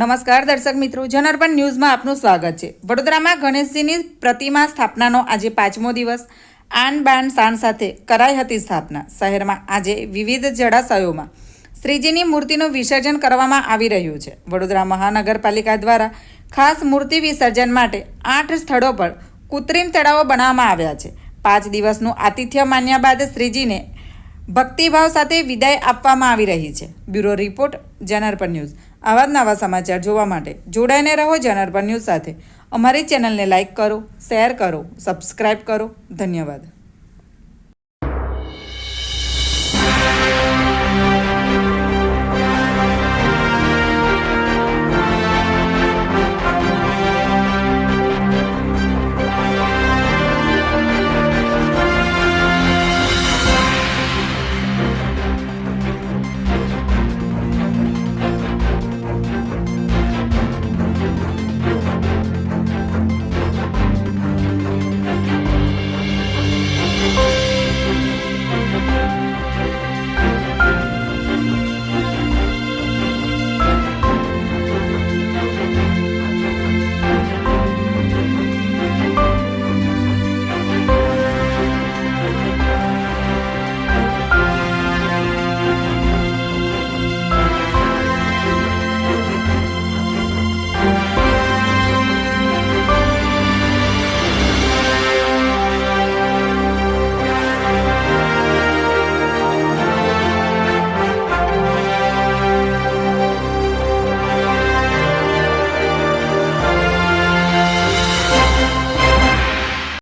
નમસ્કાર દર્શક મિત્રો, જનાર્પણ ન્યૂઝમાં આપનું સ્વાગત છે। વડોદરામાં ગણેશજીની પ્રતિમા સ્થાપનાનો આજે 5મો દિવસ આન બાન શાન સાથે કરાઈ હતી સ્થાપના। શહેરમાં આજે વિવિધ જળાશયોમાં શ્રીજીની મૂર્તિનું વિસર્જન કરવામાં આવી રહ્યું છે। વડોદરા મહાનગરપાલિકા દ્વારા ખાસ મૂર્તિ વિસર્જન માટે 8 સ્થળો પર કૃત્રિમ તળાવો બનાવવામાં આવ્યા છે। 5 દિવસનું આતિથ્ય માન્યા બાદ શ્રીજીને ભક્તિભાવ સાથે વિદાય આપવામાં આવી રહી છે। Bureau report, જનાર્પણ news. આવા જ નવા સમાચાર જોવા માટે જોડાઈને રહો જનાર્પણ ન્યૂઝ સાથે। અમારી ચેનલને લાઇક કરો, શેર કરો, સબસ્ક્રાઇબ કરો। ધન્યવાદ।